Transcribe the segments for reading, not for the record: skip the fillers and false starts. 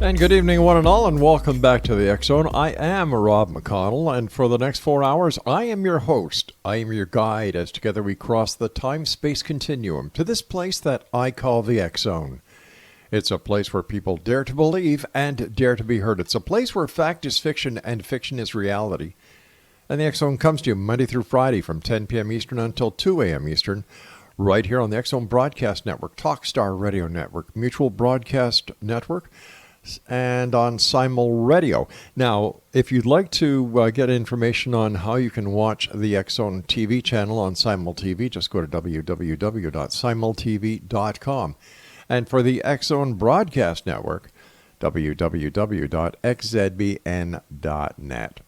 And good evening, one and all, and welcome back to the X Zone. I am Rob McConnell, and for the next 4 hours, I am your host. I am your guide as together we cross the time-space continuum to this place that I call the X Zone. It's a place where people dare to believe and dare to be heard. It's a place where fact is fiction and fiction is reality. And the X Zone comes to you Monday through Friday from 10 p.m. Eastern until 2 a.m. Eastern, right here on the X Zone Broadcast Network, Talkstar Radio Network, Mutual Broadcast Network, and on Simul Radio. Now, if you'd like to get information on how you can watch the X Zone TV channel on Simul TV, just go to www.simultv.com. And for the X Zone Broadcast Network, www.xzbn.net.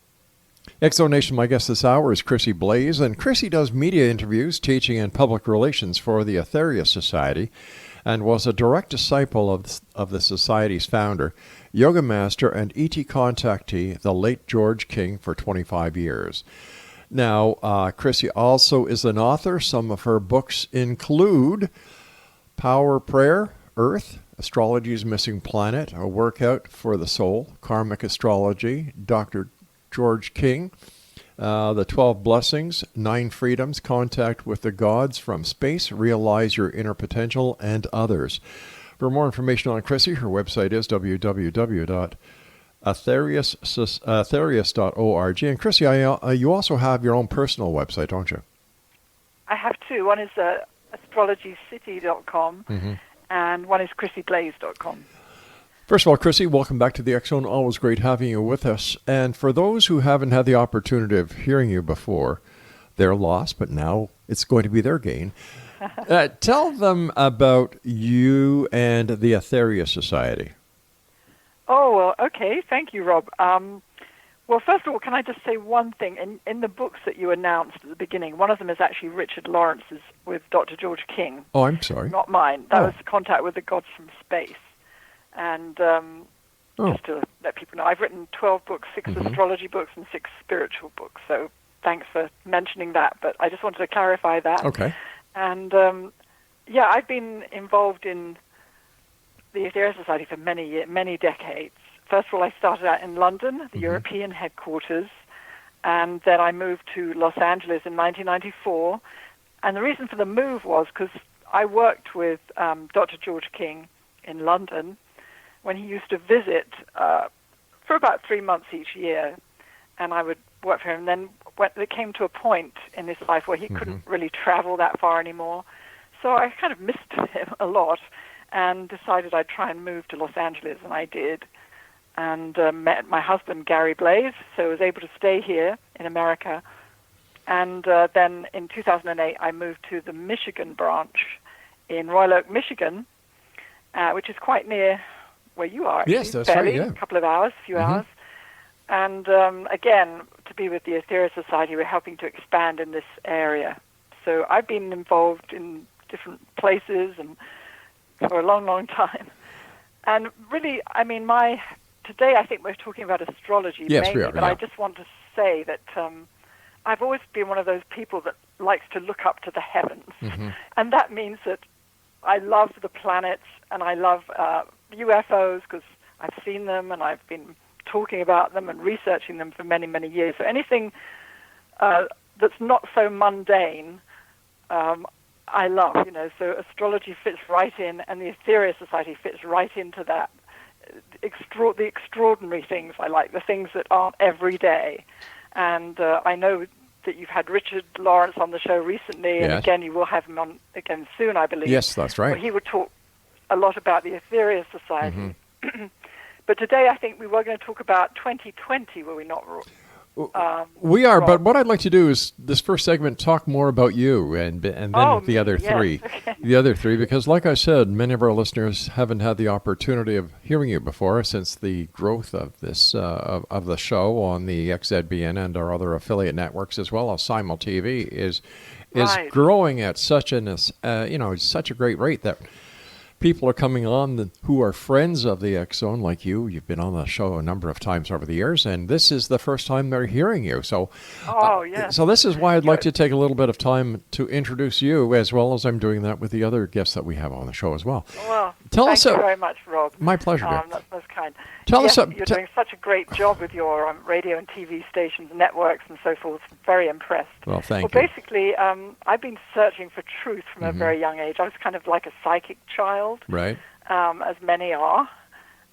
X Zone Nation, my guest this hour is Chrissie Blaze, and Chrissie does media interviews, teaching, and public relations for the Aetherius Society, and was a direct disciple of the Society's founder, yoga master, and ET contactee, the late George King, for 25 years. Now, Chrissie also is an author. Some of her books include Power Prayer, Earth, Astrology's Missing Planet, A Workout for the Soul, Karmic Astrology, Dr. George King, The 12 Blessings, 9 Freedoms, Contact with the Gods from Space, Realize Your Inner Potential, and others. For more information on Chrissie, her website is www.aetherius.org. And Chrissie, you also have your own personal website, don't you? I have two. One is astrologycity.com, and one is chrissieblaze.com. First of all, Chrissie, welcome back to the X Zone. Always great having you with us. And for those who haven't had the opportunity of hearing you before, they're lost, but now it's going to be their gain. Tell them about you and the Aetherius Society. Oh, well, okay. Thank you, Rob. Well, first of all, can I just say one thing? In the books that you announced at the beginning, one of them is actually Richard Lawrence's with Dr. George King. Oh, I'm sorry. Not mine. That was Contact with the Gods from Space. And just to let people know, I've written 12 books, 6 astrology books and 6 spiritual books. So thanks for mentioning that. But I just wanted to clarify that. Okay. And, I've been involved in the Aetherius Society for many decades. First of all, I started out in London, the European headquarters, and then I moved to Los Angeles in 1994. And the reason for the move was because I worked with Dr. George King in London when he used to visit for about 3 months each year, and I would work for him. And then it came to a point in his life where he couldn't really travel that far anymore, so I kind of missed him a lot and decided I'd try and move to Los Angeles, and I did, and met my husband, Gary Blaze, so I was able to stay here in America. And then in 2008, I moved to the Michigan branch in Royal Oak, Michigan, which is quite near where you are, actually. Yes, that's fairly, right, yeah. A couple of hours, a few hours. And again, to be with the Aetherius Society, we're helping to expand in this area. So I've been involved in different places and for a long, long time. And really, I mean, today I think we're talking about astrology mainly, we are, but I just want to say that I've always been one of those people that likes to look up to the heavens. And that means that I love the planets, and I love UFOs because I've seen them and I've been talking about them and researching them for many, many years. So anything that's not so mundane, I love, So astrology fits right in, and the Aetherius Society fits right into that. The extraordinary things I like, the things that aren't every day. And I know that you've had Richard Lawrence on the show recently, and again, you will have him on again soon, I believe. Yes, that's right. Where he would talk a lot about the Aetherius Society. But today, I think we were going to talk about 2020, were we not? We are, but what I'd like to do is this first segment talk more about you and then the other three. Okay. The other three, because like I said, many of our listeners haven't had the opportunity of hearing you before since the growth of this of the show on the XZBN and our other affiliate networks, as well as Simul TV, is growing at such such a great rate that people are coming on who are friends of the X Zone, like you. You've been on the show a number of times over the years, and this is the first time they're hearing you. So, Yes. So this is why I'd like to take a little bit of time to introduce you, as well as I'm doing that with the other guests that we have on the show as well. Well, thank you very much, Rob. My pleasure. That's kind. Tell us. You're doing such a great job with your radio and TV stations, networks, and so forth. Very impressed. Well, thank you. Basically, I've been searching for truth from a very young age. I was kind of like a psychic child, right? As many are.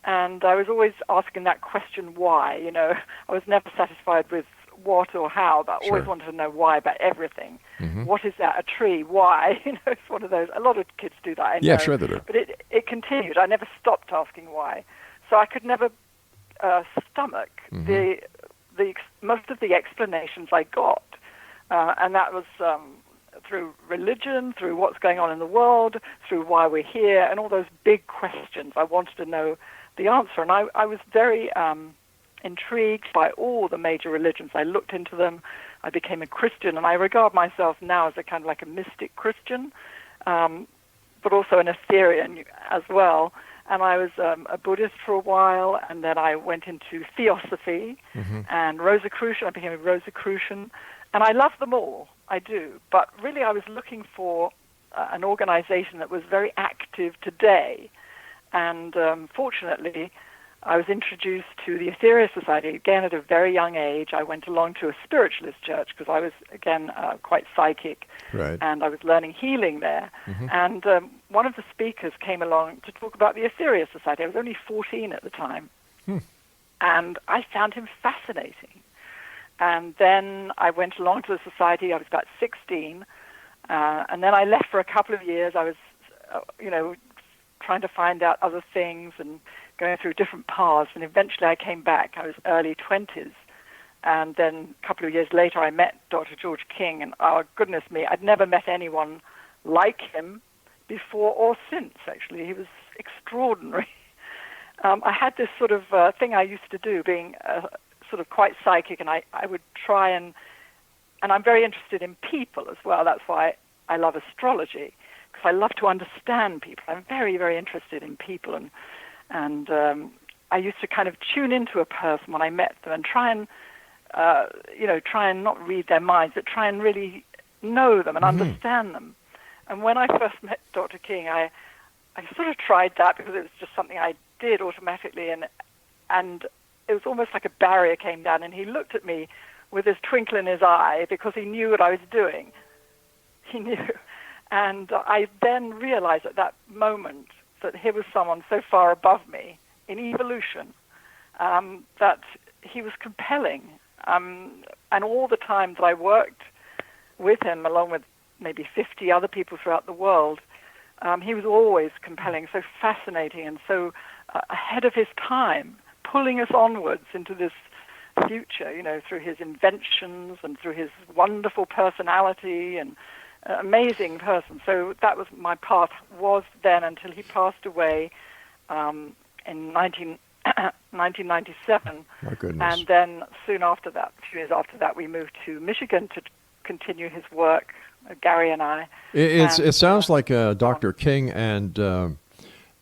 And I was always asking that question, why? You know, I was never satisfied with what or how, but I always wanted to know why about everything. What is that? A tree? Why? You know, it's one of those. A lot of kids do that, I know. Yeah, sure they do. But it continued. I never stopped asking why. So I could never stomach the most of the explanations I got. And that was through religion, through what's going on in the world, through why we're here, and all those big questions. I wanted to know the answer. And I was very intrigued by all the major religions. I looked into them. I became a Christian, and I regard myself now as a kind of like a mystic Christian, but also an Aetherian as well. And I was a Buddhist for a while, and then I went into Theosophy and Rosicrucian. I became a Rosicrucian, and I love them all. I do. But really I was looking for an organization that was very active today. And fortunately, I was introduced to the Aetherius Society, again, at a very young age. I went along to a spiritualist church because I was, again, quite psychic. Right. And I was learning healing there. And one of the speakers came along to talk about the Aetherius Society. I was only 14 at the time. And I found him fascinating. And then I went along to the society. I was about 16. And then I left for a couple of years. I was, trying to find out other things and going through different paths. And eventually I came back. I was early 20s. And then a couple of years later, I met Dr. George King. And, oh, goodness me, I'd never met anyone like him before or since, actually. He was extraordinary. I had this sort of thing I used to do, being sort of quite psychic, and I would try and I'm very interested in people as well. That's why I love astrology, because I love to understand people. I'm very, very interested in people, and I used to kind of tune into a person when I met them and try and not read their minds, but try and really know them and understand them. And when I first met Dr. King, I sort of tried that because it was just something I did automatically, and it was almost like a barrier came down, and he looked at me with this twinkle in his eye because he knew what I was doing. He knew. And I then realized at that moment that he was someone so far above me in evolution that he was compelling. And all the time that I worked with him, along with maybe 50 other people throughout the world, he was always compelling, so fascinating, and so ahead of his time, pulling us onwards into this future, through his inventions and through his wonderful personality and amazing person. So that was my path, was then, until he passed away in 1997. My goodness. And then soon after that, a few years after that, we moved to Michigan to continue his work, Gary and I. It sounds like Dr. King and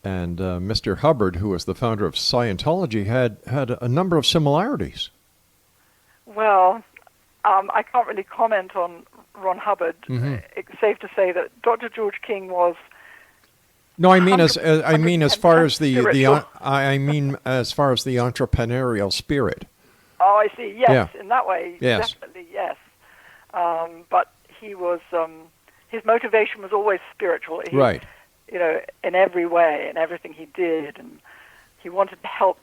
Mr. Hubbard, who was the founder of Scientology, had a number of similarities. Well, I can't really comment on Ron Hubbard. It's safe to say that Dr. George King was. No, I mean as far as the entrepreneurial spirit. Oh, I see. Yes, Yeah. in that way, Yes. definitely yes. But he was. His motivation was always spiritual. Right. In every way, in everything he did. And he wanted to help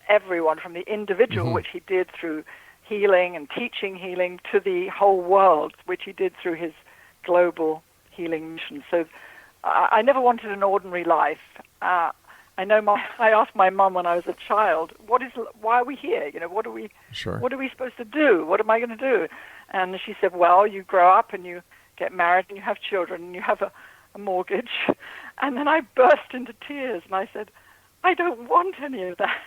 everyone, from the individual, which he did through healing and teaching healing, to the whole world, which he did through his global healing mission. So I never wanted an ordinary life. I asked my mum when I was a child, why are we here? What are we supposed to do? What am I going to do? And she said, well, you grow up and you get married and you have children and you have a mortgage. And then I burst into tears and I said, I don't want any of that.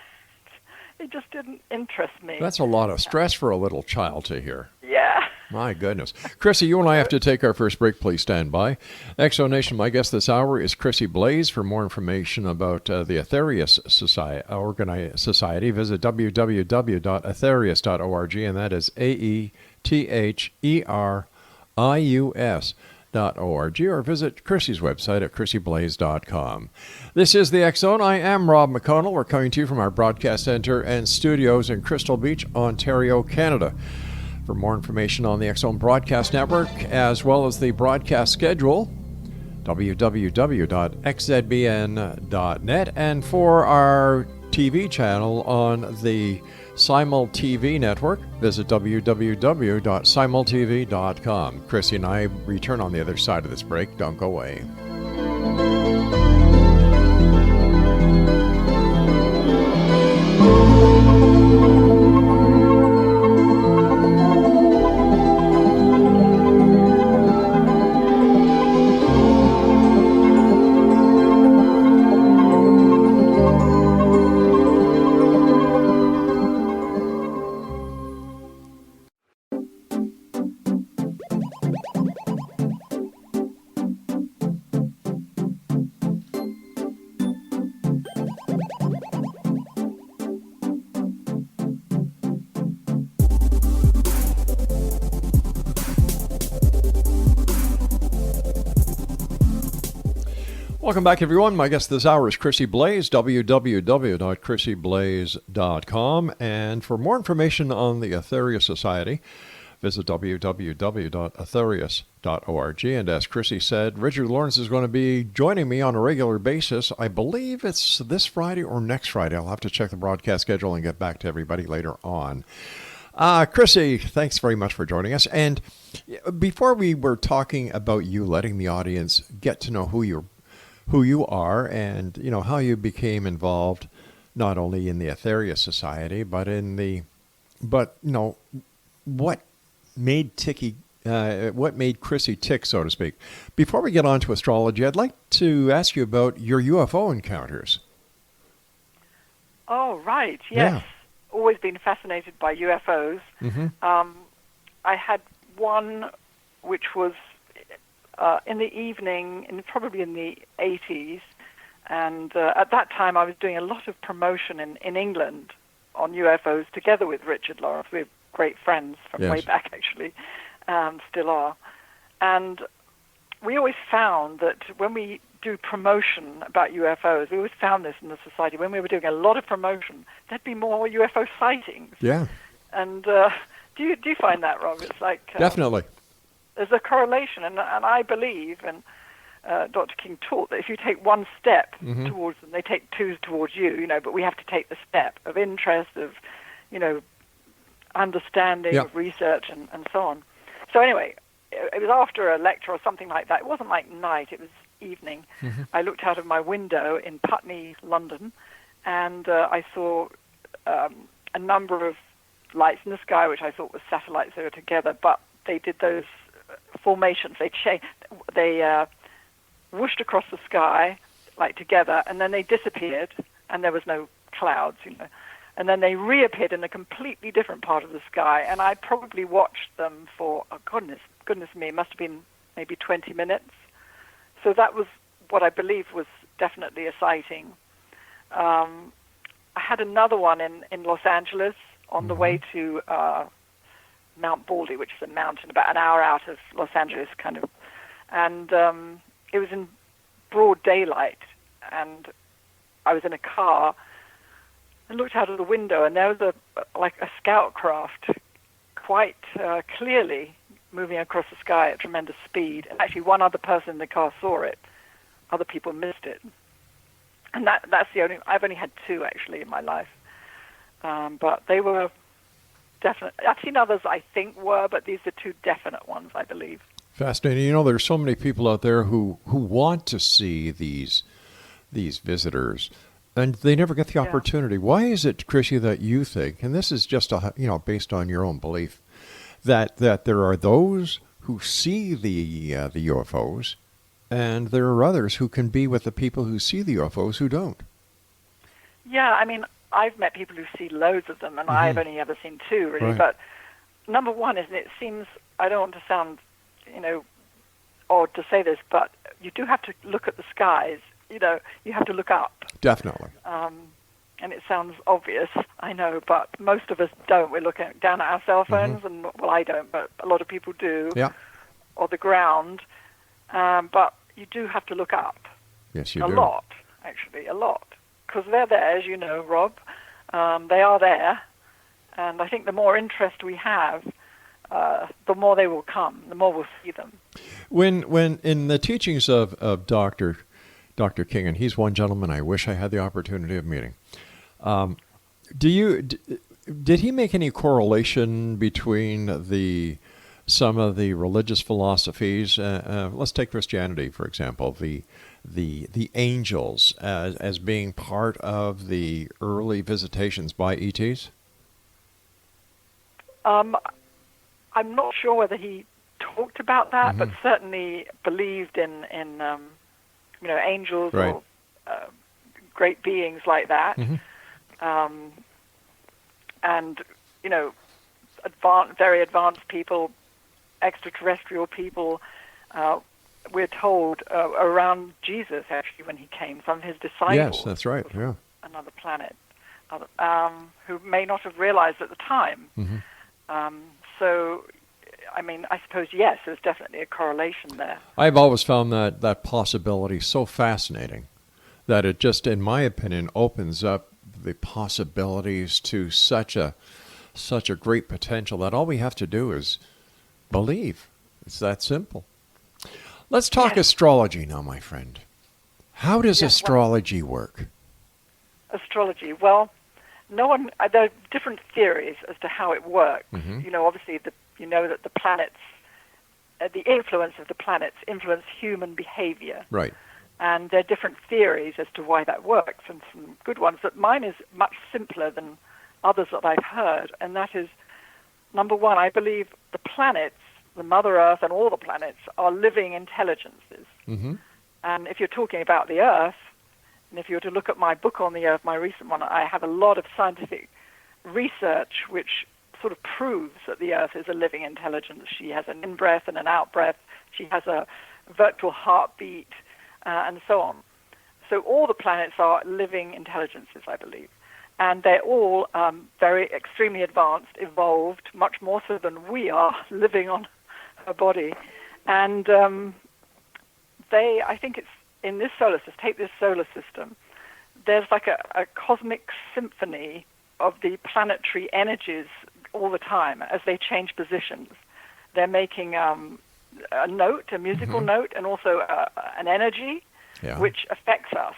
It just didn't interest me. That's a lot of stress for a little child to hear. Yeah. My goodness. Chrissie, you and I have to take our first break. Please stand by. Exonation, my guest this hour is Chrissie Blaze. For more information about the Aetherius Society, visit www.aetherius.org, and that is AETHERIUS.org, or visit Chrissie's website at chrissieblaze.com. This is the X Zone. I am Rob McConnell. We're coming to you from our broadcast center and studios in Crystal Beach, Ontario, Canada. For more information on the X Zone Broadcast Network, as well as the broadcast schedule, www.xzbn.net, and for our TV channel on the Simul TV network, visit www.simultv.com. Chrissie and I return on the other side of this break. Don't go away. Welcome back, everyone. My guest this hour is Chrissie Blaze, www.chrissieblaze.com. And for more information on the Aetherius Society, visit www.aetherius.org. And as Chrissie said, Richard Lawrence is going to be joining me on a regular basis. I believe it's this Friday or next Friday. I'll have to check the broadcast schedule and get back to everybody later on. Chrissie, thanks very much for joining us. And before we were talking about you letting the audience get to know who you are and, you know, how you became involved not only in the Aetherius Society, but what made Chrissie tick, so to speak. Before we get on to astrology, I'd like to ask you about your UFO encounters. Oh, right. Yes. Yeah. Always been fascinated by UFOs. Mm-hmm. I had one which was in the evening, probably in the 80s, and at that time I was doing a lot of promotion in England on UFOs together with Richard Lawrence. We're great friends from way back, actually, still are. And we always found that when we do promotion about UFOs, we always found this in the society, when we were doing a lot of promotion, there'd be more UFO sightings. Yeah. And do you find that, Rob? It's like... Definitely. There's a correlation, and I believe, and Dr. King taught, that if you take one step mm-hmm. towards them, they take two towards you, but we have to take the step of interest, of, understanding, of research, and so on. So anyway, it was after a lecture or something like that. It wasn't like night, it was evening. Mm-hmm. I looked out of my window in Putney, London, and I saw a number of lights in the sky, which I thought were satellites that were together, but they did those formations. They whooshed across the sky, like together, and then they disappeared, and there was no clouds, And then they reappeared in a completely different part of the sky, and I probably watched them for, goodness me, it must have been maybe 20 minutes. So that was what I believe was definitely a sighting. I had another one in Los Angeles on mm-hmm. the way to Mount Baldy, which is a mountain about an hour out of Los Angeles, kind of. And it was in broad daylight, and I was in a car and looked out of the window, and there was a scout craft quite clearly moving across the sky at tremendous speed. And actually, one other person in the car saw it. Other people missed it. And that's the only... I've only had two, actually, in my life. But they were... definitely. I've seen others, I think, but these are two definite ones, I believe. Fascinating. There's so many people out there who want to see these visitors, and they never get the opportunity. Why is it, Chrissie, that you think, and this is just based on your own belief, that there are those who see the UFOs, and there are others who can be with the people who see the UFOs who don't? Yeah, I mean, I've met people who see loads of them, and mm-hmm. I've only ever seen two, really. Right. But number one is, and it seems, I don't want to sound, odd to say this, but you do have to look at the skies. You have to look up. Definitely. And it sounds obvious, I know, but most of us don't. We're looking down at our cell phones, and, well, I don't, but a lot of people do, Yeah. or the ground. But you do have to look up. Yes, you do. do. A lot, actually, a lot. Because they're there, as you know, Rob. They are there. And I think the more interest we have, the more they will come, the more we'll see them. When in the teachings of Dr. King, and he's one gentleman I wish I had the opportunity of meeting, did he make any correlation between some of the religious philosophies? Let's take Christianity, for example, the angels as being part of the early visitations by ETs? I'm not sure whether he talked about that, but certainly believed in angels, right, or great beings like that. And very advanced people, extraterrestrial people. We're told around Jesus, actually, when he came, some of his disciples. Yes, that's right. Yeah. Another planet, who may not have realized at the time. So, I suppose, yes, there's definitely a correlation there. I've always found that possibility so fascinating that it just, in my opinion, opens up the possibilities to such a great potential that all we have to do is believe. It's that simple. Let's talk astrology now, my friend. How does astrology work? Astrology, well, there are different theories as to how it works. Obviously, that the planets, the influence of the planets influence human behavior. Right. And there are different theories as to why that works, and some good ones. But mine is much simpler than others that I've heard, and that is, number one, I believe the planets, the Mother Earth and all the planets, are living intelligences. And if you're talking about the Earth, and if you were to look at my book on the Earth, my recent one, I have a lot of scientific research which sort of proves that the Earth is a living intelligence. She has an in-breath and an out-breath. She has a virtual heartbeat, and so on. So all the planets are living intelligences, I believe. And they're all very extremely advanced, evolved, much more so than we are living on her body. And I think it's in this solar system, take this solar system, there's like a cosmic symphony of the planetary energies all the time as they change positions. They're making a note, a musical note, and also an energy, which affects us.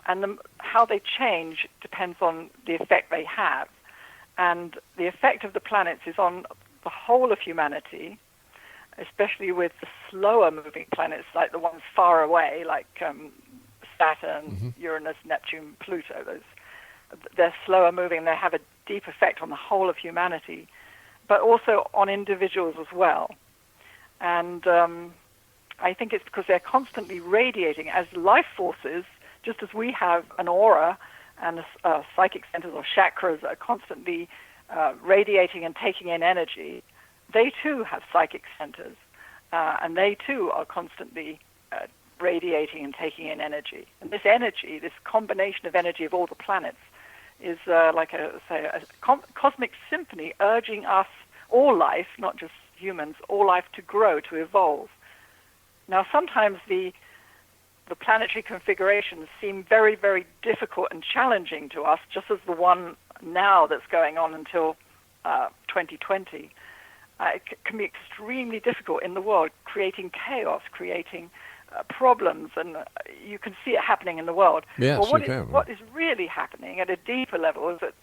And how they change depends on the effect they have. And the effect of the planets is on the whole of humanity, especially with the slower moving planets, like the ones far away, like Saturn, Uranus, Neptune, Pluto. They're slower moving. They have a deep effect on the whole of humanity, but also on individuals as well. And I think it's because they're constantly radiating as life forces, just as we have an aura and psychic centers or chakras that are constantly radiating and taking in energy. They too have psychic centers, and they too are constantly radiating and taking in energy. And this energy, this combination of energy of all the planets, is like a cosmic symphony urging us, all life, not just humans, all life to grow, to evolve. Now, sometimes the planetary configurations seem very, very difficult and challenging to us, just as the one now that's going on until 2020. It can be extremely difficult in the world, creating chaos, creating problems, and you can see it happening in the world. Yes, but what is really happening at a deeper level is that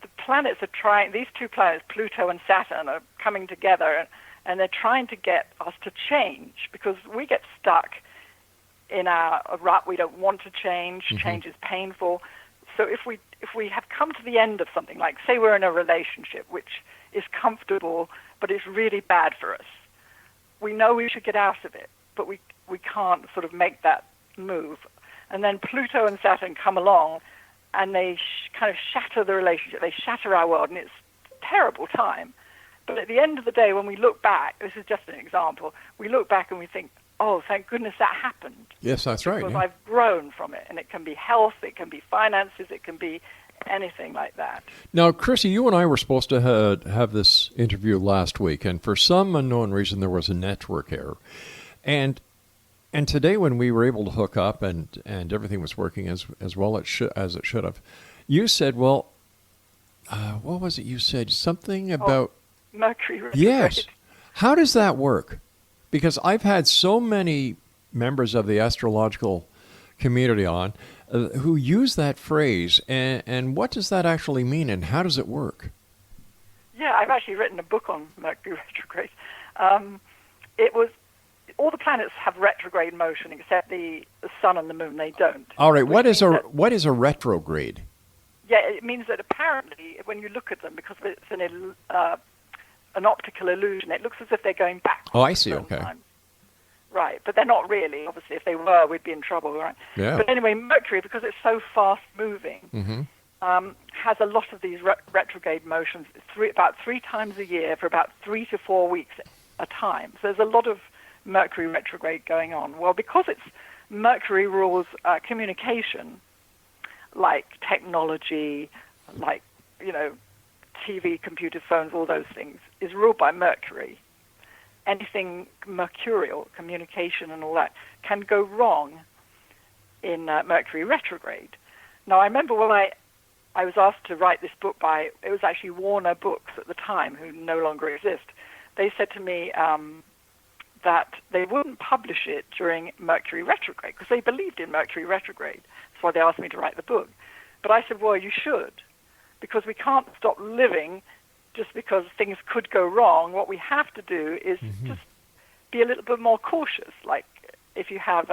the planets are trying, these two planets, Pluto and Saturn, are coming together, and they're trying to get us to change, because we get stuck in our rut. We don't want to change. Change is painful. So if we have come to the end of something, like say we're in a relationship which is comfortable but it's really bad for us, we know we should get out of it, but we can't sort of make that move. And then Pluto and Saturn come along and they kind of shatter the relationship. They shatter our world, and it's a terrible time. But at the end of the day, when we look back, this is just an example, we look back and we think, oh, thank goodness that happened. Yes, that's right. Because Yeah. I've grown from it. And it can be health, it can be finances, it can be anything like that. Now, Chrissie, you and I were supposed to have this interview last week, and for some unknown reason, there was a network error. And today, when we were able to hook up and everything was working as well as it should have, you said, well, what was it you said? Something about... Mercury retrograde. Yes. How does that work? Because I've had so many members of the astrological community on who use that phrase, and what does that actually mean, and how does it work? Yeah, I've actually written a book on Mercury retrograde. It was all the planets have retrograde motion except the Sun and the Moon. They don't. All right. What is a retrograde? Yeah, it means that apparently when you look at them, because it's an optical illusion, it looks as if they're going backwards. Oh, I see. Okay. Sometimes. Right, but they're not really. Obviously, if they were, we'd be in trouble, right? Yeah. But anyway, Mercury, because it's so fast-moving, has a lot of these retrograde motions about 3 times a year for about 3 to 4 weeks at a time. So there's a lot of Mercury retrograde going on. Well, because Mercury rules communication, like technology, like, TV, computer, phones, all those things, is ruled by Mercury. Anything mercurial, communication and all that, can go wrong in Mercury retrograde. Now, I remember when I was asked to write this book it was actually Warner Books at the time, who no longer exist. They said to me that they wouldn't publish it during Mercury retrograde because they believed in Mercury retrograde. That's why they asked me to write the book. But I said, well, you should, because we can't stop living just because things could go wrong. What we have to do is just be a little bit more cautious. Like if you have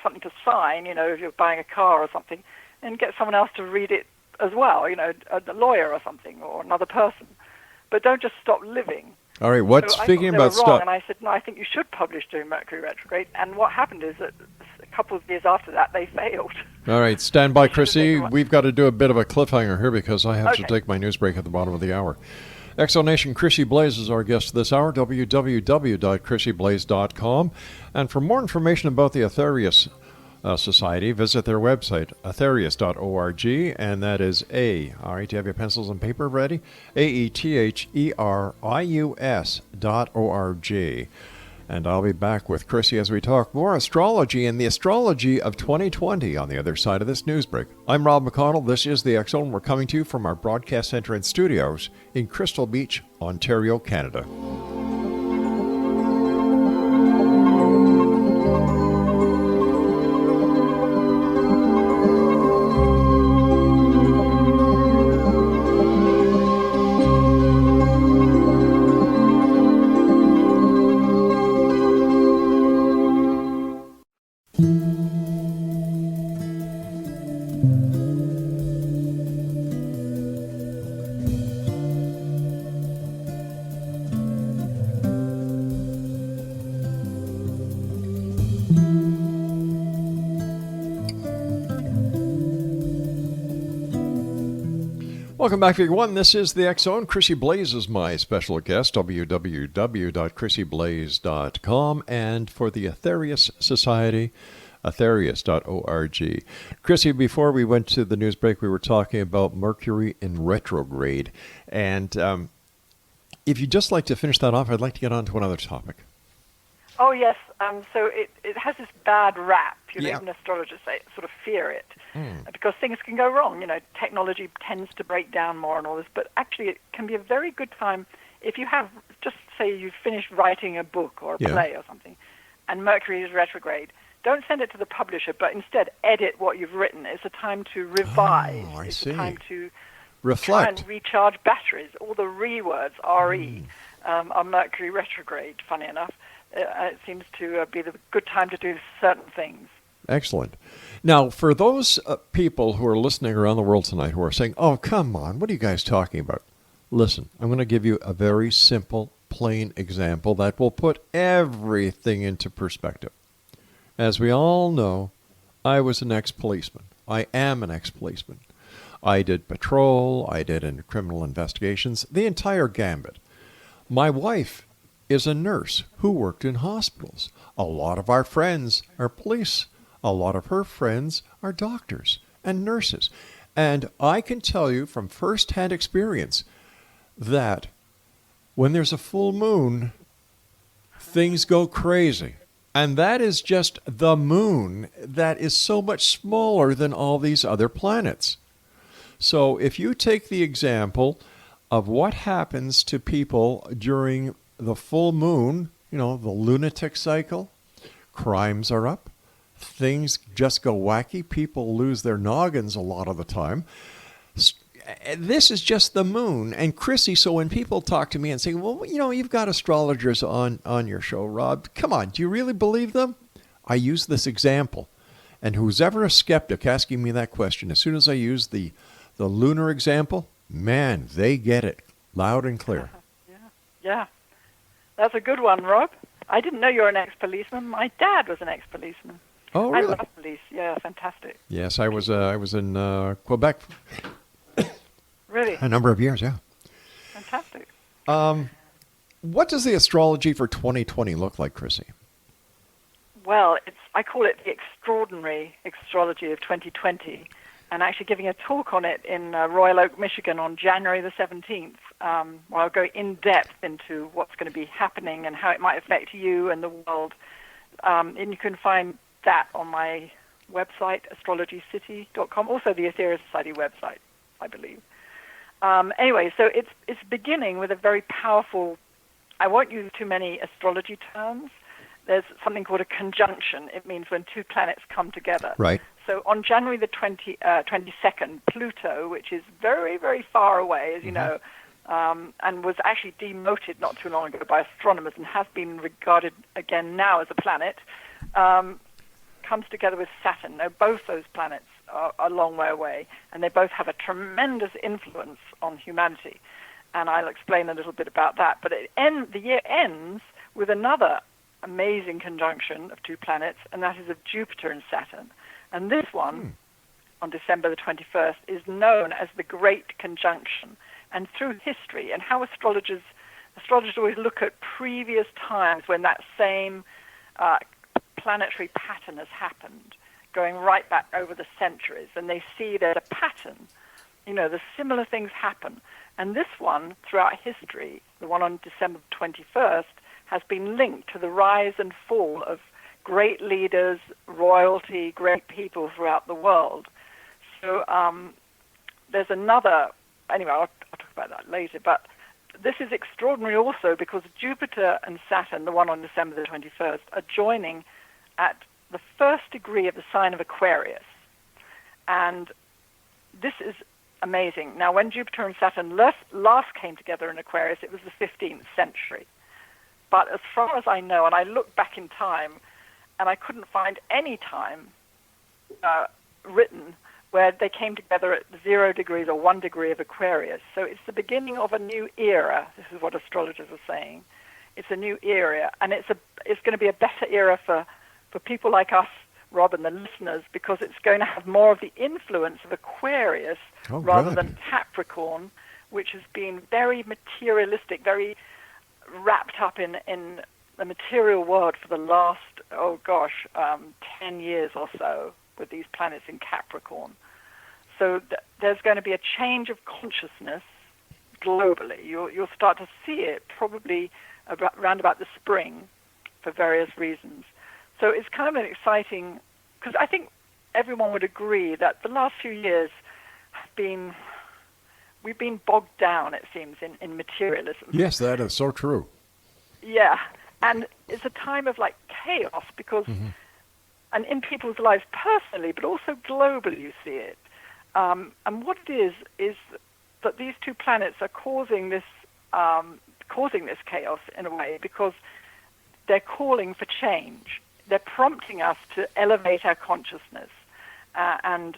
something to sign, if you're buying a car or something, and get someone else to read it as well, a lawyer or something, or another person. But don't just stop living. All right, speaking about stuff? And I said, no, I think you should publish during Mercury retrograde. And what happened is that a couple of years after that, they failed. All right, stand by, Chrissie. We've got to do a bit of a cliffhanger here because I have to take my news break at the bottom of the hour. Exonation Chrissie Blaze is our guest this hour, www.chrissieblaze.com. And for more information about the Aetherius Society, visit their website, aetherius.org, and that is all right, do you have your pencils and paper ready? AETHERIUS.org. And I'll be back with Chrissie as we talk more astrology and the astrology of 2020 on the other side of this news break. I'm Rob McConnell. This is The X Zone. We're coming to you from our broadcast center and studios in Crystal Beach, Ontario, Canada. Welcome back, everyone. This is the X Zone. Chrissie Blaze is my special guest, www.chrissieblaze.com, and for the Aetherius Society, aetherius.org. Chrissie, before we went to the news break, we were talking about Mercury in retrograde. And if you'd just like to finish that off, I'd like to get on to another topic. Oh, yes. So it has this bad rap. Even astrologers sort of fear it because things can go wrong. Technology tends to break down more and all this, but actually it can be a very good time if you have, just say you've finished writing a book or a play or something, and Mercury is retrograde. Don't send it to the publisher, but instead edit what you've written. It's a time to revise. It's a time to reflect. Try and recharge batteries. All the re words, R-E, are Mercury retrograde, funny enough. It seems to be the good time to do certain things. Excellent. Now, for those people who are listening around the world tonight who are saying, oh, come on, what are you guys talking about? Listen, I'm going to give you a very simple, plain example that will put everything into perspective. As we all know, I was an ex-policeman. I am an ex-policeman. I did patrol, I did criminal investigations, the entire gambit. My wife is a nurse who worked in hospitals. A lot of our friends are police. A lot of her friends are doctors and nurses. And I can tell you from firsthand experience that when there's a full moon, things go crazy. And that is just the moon that is so much smaller than all these other planets. So if you take the example of what happens to people during the full moon, the lunatic cycle, crimes are up, things just go wacky, people lose their noggins a lot of the time. This is just the moon. And Chrissie, so when people talk to me and say, well, you've got astrologers on your show, Rob, come on, do you really believe them? I use this example. And who's ever a skeptic asking me that question, as soon as I use the lunar example, man, they get it loud and clear. Yeah. That's a good one, Rob. I didn't know you were an ex-policeman. My dad was an ex-policeman. Oh, really? I love police. Yeah, fantastic. Yes, I was in Quebec. Really? A number of years, yeah. Fantastic. What does the astrology for 2020 look like, Chrissie? Well, I call it the extraordinary astrology of 2020, and actually giving a talk on it in Royal Oak, Michigan on January the 17th, where I'll go in depth into what's going to be happening and how it might affect you and the world. And you can find that on my website, astrologycity.com, also the Aetherius Society website, I believe. Anyway, so it's beginning with a very powerful, I won't use too many astrology terms. There's something called a conjunction. It means when two planets come together. Right. So on January the 22nd, Pluto, which is very, very far away, as you know, and was actually demoted not too long ago by astronomers and has been regarded again now as a planet, comes together with Saturn. Now, both those planets are a long way away, and they both have a tremendous influence on humanity. And I'll explain a little bit about that. But the year ends with another amazing conjunction of two planets, and that is of Jupiter and Saturn. And this one, on December the 21st, is known as the Great Conjunction. And through history and how astrologers always look at previous times when that same planetary pattern has happened, going right back over the centuries, and they see there's a pattern. The similar things happen. And this one, throughout history, the one on December 21st, has been linked to the rise and fall of great leaders, royalty, great people throughout the world. So there's another, anyway, I'll talk about that later, but this is extraordinary also because Jupiter and Saturn, the one on December the 21st, are joining at the first degree of the sign of Aquarius. And this is amazing. Now, when Jupiter and Saturn last came together in Aquarius, it was the 15th century. But as far as I know, and I looked back in time, and I couldn't find any time written where they came together at 0 degrees or 1 degree of Aquarius. So it's the beginning of a new era. This is what astrologers are saying. It's a new era, and it's going to be a better era for people like us, Rob, and the listeners, because it's going to have more of the influence of Aquarius rather than Capricorn, which has been very materialistic, very wrapped up in the material world for the last, 10 years or so with these planets in Capricorn. So there's going to be a change of consciousness globally. You'll start to see it probably around about the spring for various reasons. So it's kind of an exciting, because I think everyone would agree that the last few years we've been bogged down, it seems, in materialism. Yes, that is so true. Yeah, and it's a time of chaos because, and in people's lives personally, but also globally, you see it. And what it is that these two planets are causing this chaos in a way because they're calling for change. They're prompting us to elevate our consciousness and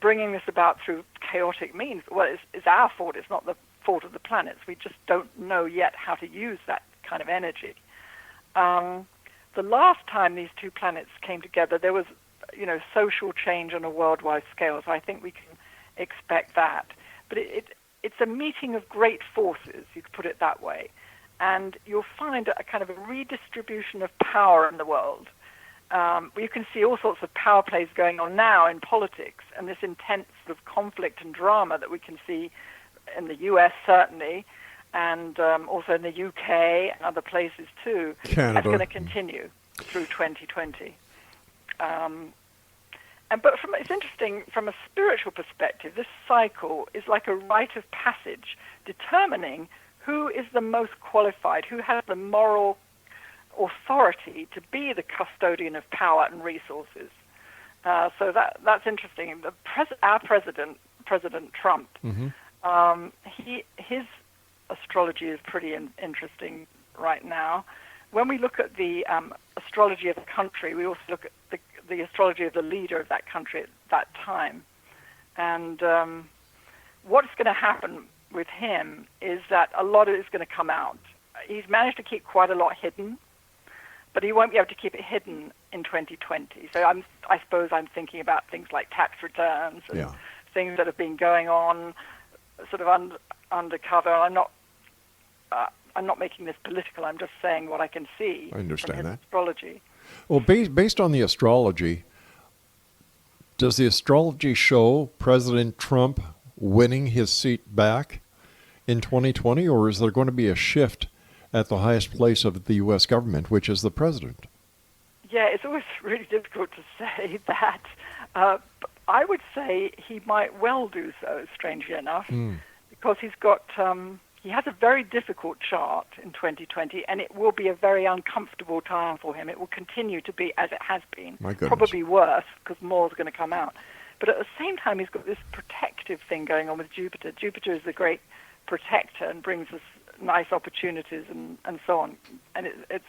bringing this about through chaotic means. Well, it's our fault. It's not the fault of the planets. We just don't know yet how to use that kind of energy. The last time these two planets came together, there was, social change on a worldwide scale. So I think we can expect that. But it's a meeting of great forces, you could put it that way. and you'll find a kind of a redistribution of power in the world. You can see all sorts of power plays going on now in politics, and this intense sort of conflict and drama that we can see in the U.S. certainly, and also in the U.K. and other places too. Canada. That's going to continue through 2020. But it's interesting from a spiritual perspective. This cycle is like a rite of passage, determining who is the most qualified, who has the moral authority to be the custodian of power and resources. So that's interesting. Our President Trump, his astrology is pretty interesting right now. When we look at the astrology of the country, we also look at the astrology of the leader of that country at that time. And what's going to happen with him is that a lot of it is going to come out. He's managed to keep quite a lot hidden, but he won't be able to keep it hidden in 2020. So I suppose I'm thinking about things like tax returns and things that have been going on sort of undercover. I'm not making this political. I'm just saying what I can see I understand from his that. astrology. Well, based on the astrology, does the astrology show President Trump winning his seat back in 2020, or is there going to be a shift at the highest place of the U.S. government, which is the president? Yeah, it's always really difficult to say that. I would say he might well do so, strangely enough, because he's got... he has a very difficult chart in 2020, and it will be a very uncomfortable time for him. It will continue to be as it has been, My goodness. probably worse, because more is going to come out. But at the same time, he's got this protective thing going on with Jupiter. Jupiter is the great protector and brings us nice opportunities and so on. And it's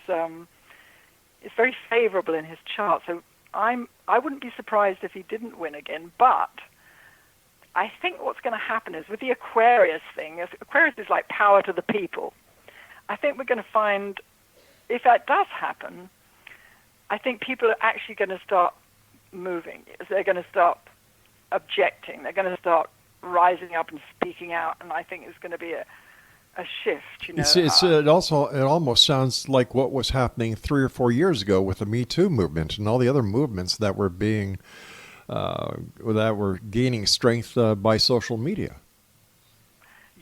very favorable in his chart. So I wouldn't be surprised if he didn't win again, but I think what's going to happen is with the Aquarius thing, Aquarius is like power to the people. I think we're going to find, if that does happen, I think people are actually going to start moving. They're going to start objecting. They're going to start rising up and speaking out, and I think it's going to be a shift. You know, It almost sounds like what was happening 3 or 4 years ago with the Me Too movement and all the other movements that were being that were gaining strength by social media.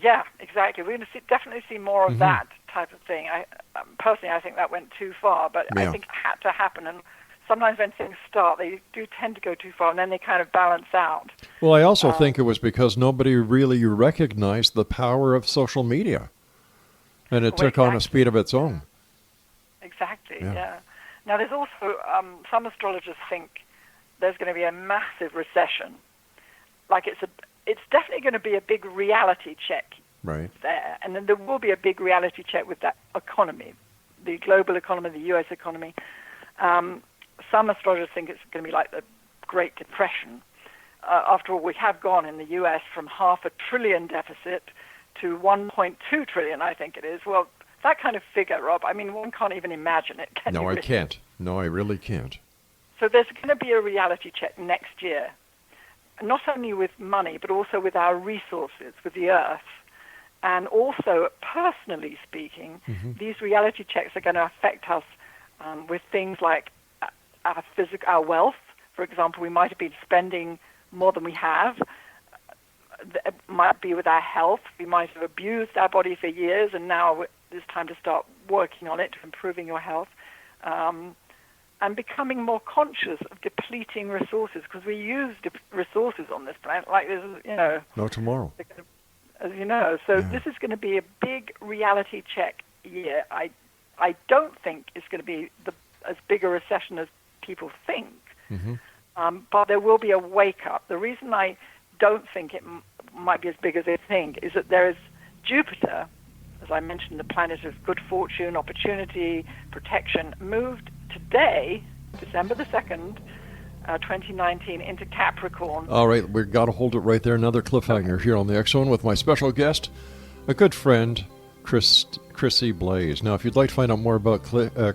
Yeah, exactly. We're going to definitely see more of that type of thing. Personally, I think that went too far, but I think it had to happen. And sometimes when things start, they do tend to go too far, and then they kind of balance out. Well, I also think it was because nobody really recognized the power of social media, and it took on a speed of its own. Exactly, yeah. Now, there's also, some astrologers think there's going to be a massive recession. Like it's definitely going to be a big reality check there. And then there will be a big reality check with that economy, the global economy, the U.S. economy. Some astrologers think it's going to be like the Great Depression. After all, we have gone in the U.S. from $500 billion deficit to 1.2 trillion, I think it is. Well, that kind of figure, Rob, I mean, one can't even imagine it. No, I can't. No, I really can't. So there's going to be a reality check next year, not only with money, but also with our resources, with the earth. And also, personally speaking, these reality checks are going to affect us with things like our wealth. For example, we might have been spending more than we have. It might be with our health. We might have abused our body for years, and now it's time to start working on it, improving your health. And becoming more conscious of depleting resources, because we use resources on this planet like this, No tomorrow. As you know. So this is going to be a big reality check year. I don't think it's going to be as big a recession as people think, but there will be a wake-up. The reason I don't think it might be as big as they think is that there is Jupiter, as I mentioned, the planet of good fortune, opportunity, protection, moved today, December the 2nd, 2019, into Capricorn. All right, we've got to hold it right there. Another cliffhanger here on the X-Zone with my special guest, a good friend, Chrissie Blaze. Now, if you'd like to find out more about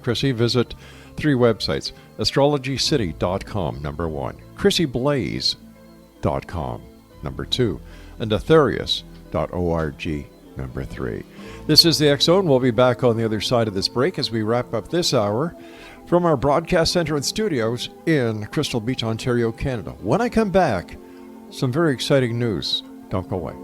Chrissie, visit 3 websites: astrologycity.com, number 1, chrissieblaze.com, number 2, and Aetherius.org, number 3. This is the X Zone. We'll be back on the other side of this break as we wrap up this hour from our broadcast center and studios in Crystal Beach, Ontario, Canada. When I come back, some very exciting news. Don't go away.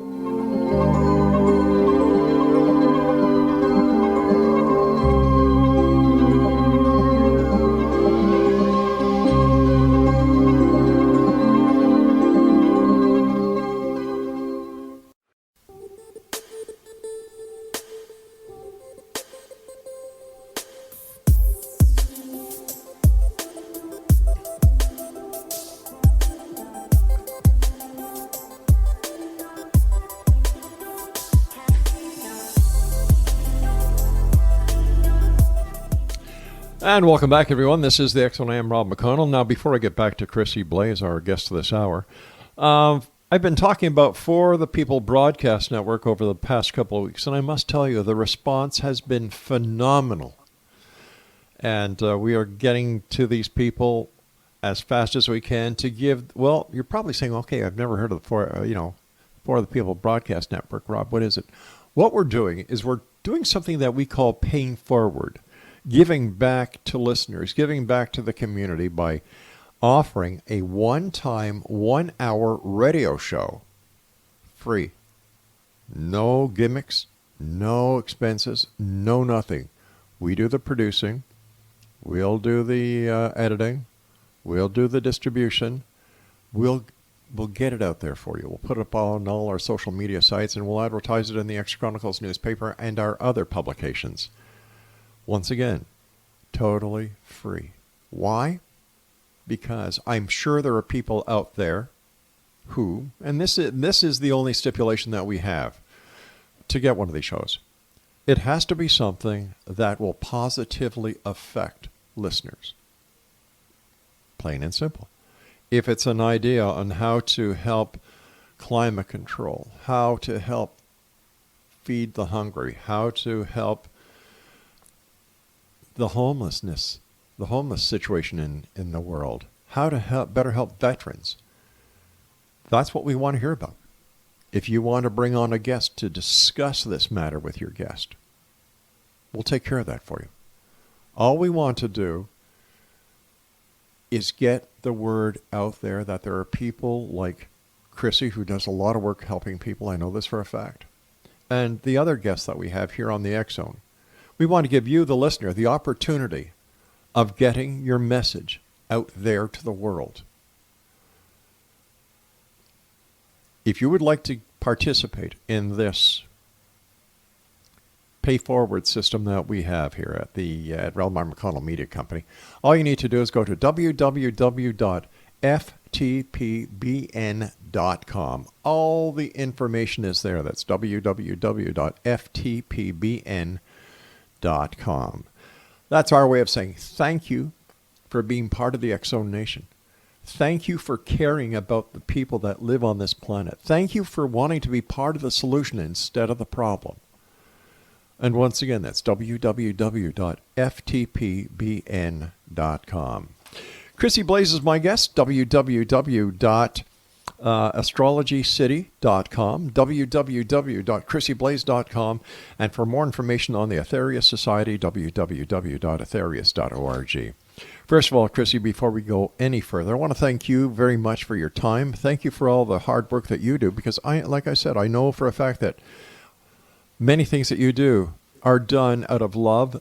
And welcome back, everyone. This is the X Zone. I am Rob McConnell. Now, before I get back to Chrissie Blaze, our guest this hour, I've been talking about For the People Broadcast Network over the past couple of weeks, and I must tell you, the response has been phenomenal. And we are getting to these people as fast as we can to give, well, you're probably saying, okay, I've never heard of the For the People Broadcast Network. Rob, what is it? What we're doing is we're doing something that we call paying forward. Giving back to listeners, giving back to the community by offering a one-time, 1-hour radio show. Free. No gimmicks, no expenses, no nothing. We do the producing. We'll do the editing. We'll do the distribution. We'll get it out there for you. We'll put it up on all our social media sites, and we'll advertise it in the X Chronicles newspaper and our other publications. Once again, totally free. Why? Because I'm sure there are people out there who, and this is the only stipulation that we have to get one of these shows. It has to be something that will positively affect listeners. Plain and simple. If it's an idea on how to help climate control, how to help feed the hungry, how to help the homeless situation in the world, how to better help veterans. That's what we want to hear about. If you want to bring on a guest to discuss this matter with your guest, we'll take care of that for you. All we want to do is get the word out there that there are people like Chrissie, who does a lot of work helping people. I know this for a fact. And the other guests that we have here on the X Zone. We want to give you, the listener, the opportunity of getting your message out there to the world. If you would like to participate in this pay forward system that we have here at the REL-MAR McConnell Media Company, all you need to do is go to www.ftpbn.com. All the information is there. That's www.ftpbn.com. That's our way of saying thank you for being part of the X Zone Nation. Thank you for caring about the people that live on this planet. Thank you for wanting to be part of the solution instead of the problem. And once again, that's www.ftpbn.com. Chrissie Blaze is my guest, www.astrologycity.com, www.chrissieblaze.com, and for more information on the Aetherius Society, www.aetherius.org. First of all, Chrissie, before we go any further, I want to thank you very much for your time. Thank you for all the hard work that you do, because like I said, I know for a fact that many things that you do are done out of love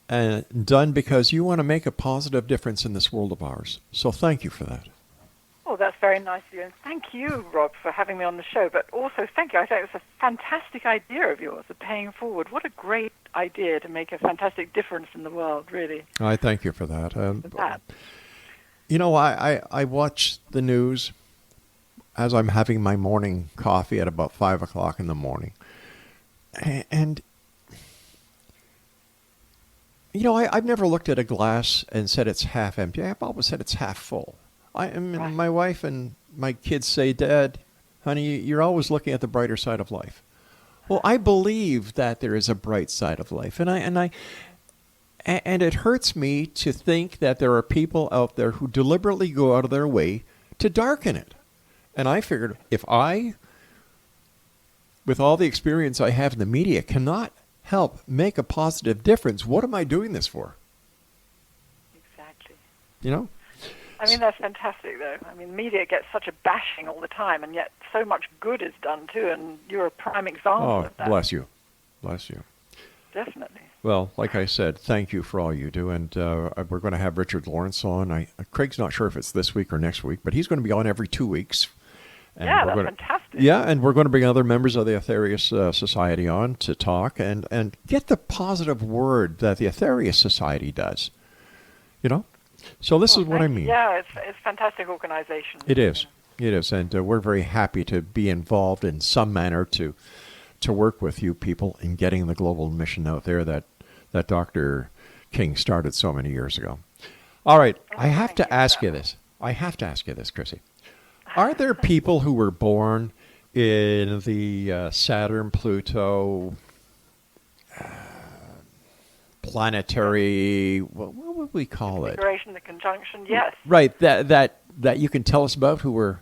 and done because you want to make a positive difference in this world of ours. So thank you for that. Oh, that's very nice of you. And thank you, Rob, for having me on the show. But also, thank you. I think it was a fantastic idea of yours, of paying forward. What a great idea to make a fantastic difference in the world, really. I thank you for that. You know, I watch the news as I'm having my morning coffee at about 5 o'clock in the morning. And you know, I've never looked at a glass and said it's half empty. I've always said it's half full. My wife and my kids say, Dad, honey, you're always looking at the brighter side of life. Well, I believe that there is a bright side of life, and it hurts me to think that there are people out there who deliberately go out of their way to darken it. And I figured if I with all the experience I have in the media, cannot help make a positive difference, what am I doing this for? Exactly. You know? I mean, that's fantastic, though. I mean, media gets such a bashing all the time, and yet so much good is done, too, and you're a prime example of that. Bless you. Bless you. Definitely. Well, like I said, thank you for all you do, and we're going to have Richard Lawrence on. Craig's not sure if it's this week or next week, but he's going to be on every 2 weeks. And yeah, that's fantastic. Yeah, and we're going to bring other members of the Aetherius Society on to talk and get the positive word that the Aetherius Society does. You know? So this is what I mean. Yeah, it's a fantastic organization. It is. It is, and we're very happy to be involved in some manner to work with you people in getting the global mission out there that Dr. King started so many years ago. All right, I have to ask you this. Chrissie. Are there people who were born in the Saturn, Pluto, planetary, what would we call it? Configuration, the conjunction, yes. Right, that you can tell us about who were...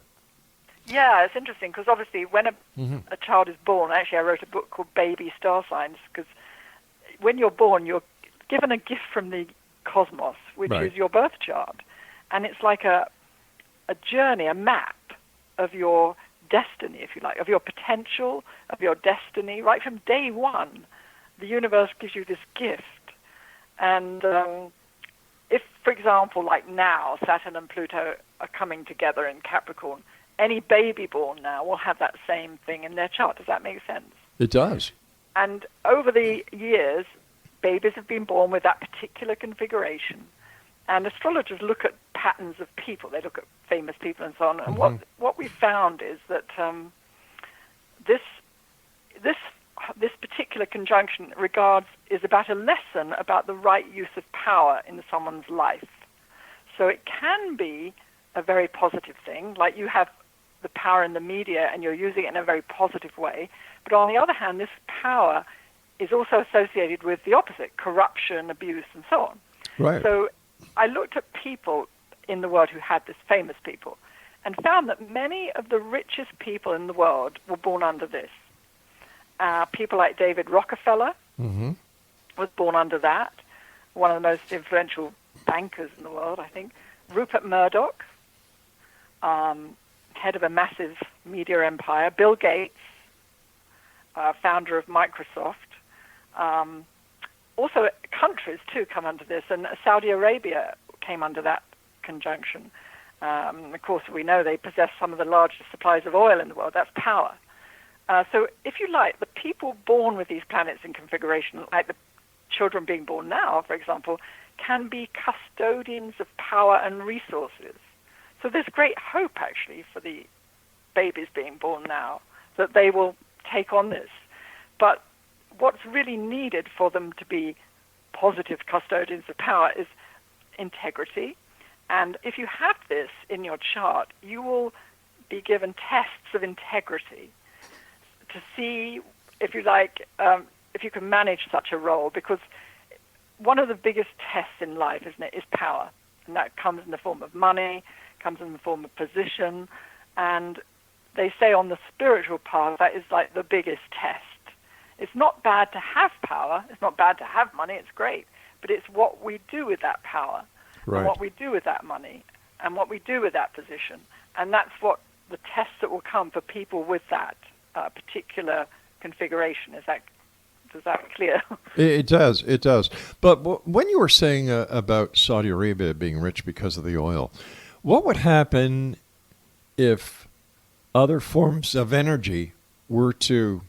Yeah, it's interesting because obviously when a child is born, actually I wrote a book called Baby Star Signs, because when you're born, you're given a gift from the cosmos, which is your birth chart. And it's like a journey, a map of your destiny, if you like, of your potential, of your destiny. Right from day one, the universe gives you this gift. And if, for example, like now, Saturn and Pluto are coming together in Capricorn, any baby born now will have that same thing in their chart. Does that make sense? It does. And over the years, babies have been born with that particular configuration. And astrologers look at patterns of people. They look at famous people and so on. And what we found is that this particular conjunction is about a lesson about the right use of power in someone's life. So it can be a very positive thing, like you have the power in the media and you're using it in a very positive way. But on the other hand, this power is also associated with the opposite, corruption, abuse, and so on. Right. So I looked at people in the world who had this, famous people, and found that many of the richest people in the world were born under this. People like David Rockefeller was born under that, one of the most influential bankers in the world, I think. Rupert Murdoch, head of a massive media empire. Bill Gates, founder of Microsoft. Also, countries, too, come under this, and Saudi Arabia came under that conjunction. Of course, we know they possess some of the largest supplies of oil in the world. That's power. So, if you like, the people born with these planets in configuration, like the children being born now, for example, can be custodians of power and resources. So there's great hope, actually, for the babies being born now, that they will take on this. But what's really needed for them to be positive custodians of power is integrity. And if you have this in your chart, you will be given tests of integrity to see, if you like, if you can manage such a role, because one of the biggest tests in life, isn't it, is power. And that comes in the form of money, comes in the form of position, and they say on the spiritual path that is like the biggest test. It's not bad to have power, it's not bad to have money, it's great, but it's what we do with that power, and what we do with that money, and what we do with that position. And that's what the tests that will come for people with that particular configuration. Is that clear? It does. But when you were saying about Saudi Arabia being rich because of the oil, what would happen if other forms of energy were to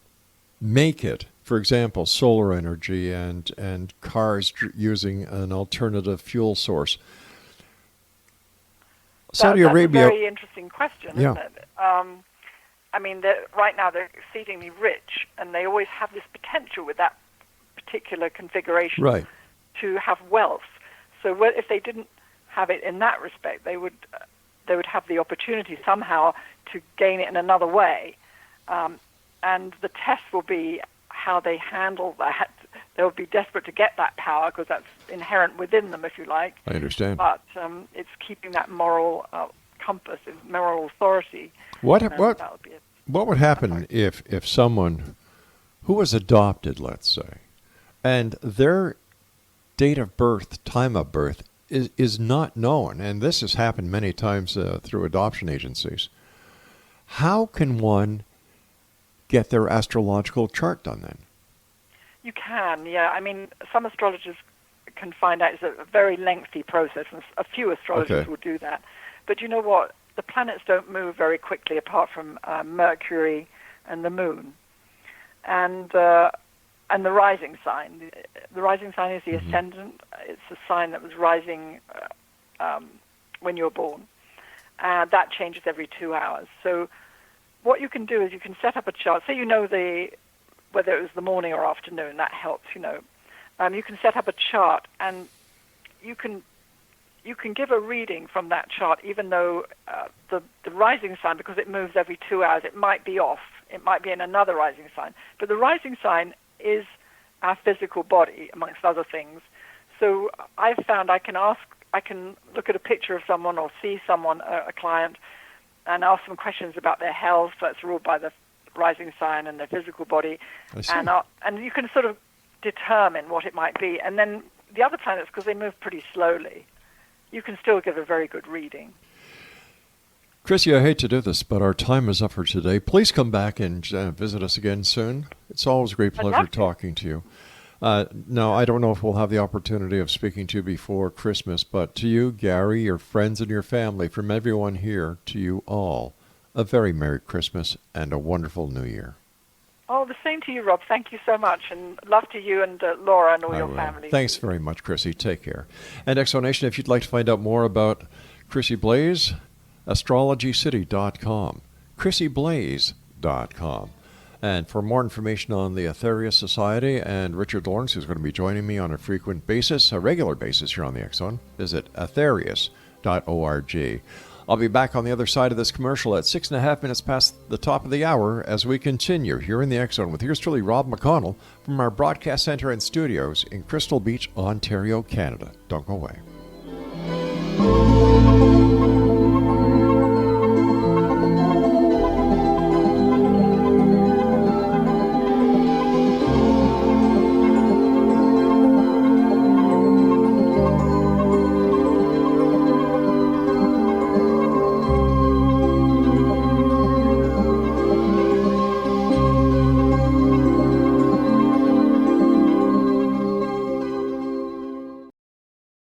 make it? For example, solar energy and cars using an alternative fuel source. Saudi Arabia. That's a very interesting question, isn't it? I mean, right now they're exceedingly rich, and they always have this potential with that particular configuration to have wealth. So if they didn't have it in that respect, they would have the opportunity somehow to gain it in another way. And the test will be how they handle that. They'll be desperate to get that power because that's inherent within them, if you like. I understand. But it's keeping that moral compass, moral authority. What that would be it. What would happen if someone who was adopted, let's say, and their date of birth, time of birth, is not known, and this has happened many times through adoption agencies. How can one get their astrological chart done then? You can, yeah. I mean, some astrologers can find out. It's a very lengthy process, and a few astrologers will do that. But you know what? The planets don't move very quickly apart from Mercury and the Moon. And the rising sign. The rising sign is the ascendant. It's a sign that was rising when you were born. That changes every 2 hours. So what you can do is you can set up a chart. Say you know whether it was the morning or afternoon. That helps, you know. You can set up a chart, and you can give a reading from that chart, even though the rising sign, because it moves every 2 hours, it might be off. It might be in another rising sign. But the rising sign is our physical body, amongst other things. So I've found I can look at a picture of someone or see someone, a client, and ask them questions about their health. That's ruled by the rising sign and their physical body. And you can sort of determine what it might be. And then the other planets, because they move pretty slowly, you can still give a very good reading. Chrissie, I hate to do this, but our time is up for today. Please come back and visit us again soon. It's always a great pleasure talking to you. Now, I don't know if we'll have the opportunity of speaking to you before Christmas, but to you, Gary, your friends and your family, from everyone here, to you all, a very Merry Christmas and a wonderful New Year. Oh, the same to you, Rob. Thank you so much, and love to you and Laura and all your family. Thanks very much, Chrissie. Take care. And Exonation, if you'd like to find out more about Chrissie Blaze, astrologycity.com, chrissieblaze.com. And for more information on the Aetherius Society and Richard Lawrence, who's going to be joining me on a frequent basis, a regular basis here on the X-Zone, visit aetherius.org. I'll be back on the other side of this commercial at 6.5 minutes past the top of the hour as we continue here in the X-Zone with yours truly, Rob McConnell, from our broadcast center and studios in Crystal Beach, Ontario, Canada. Don't go away.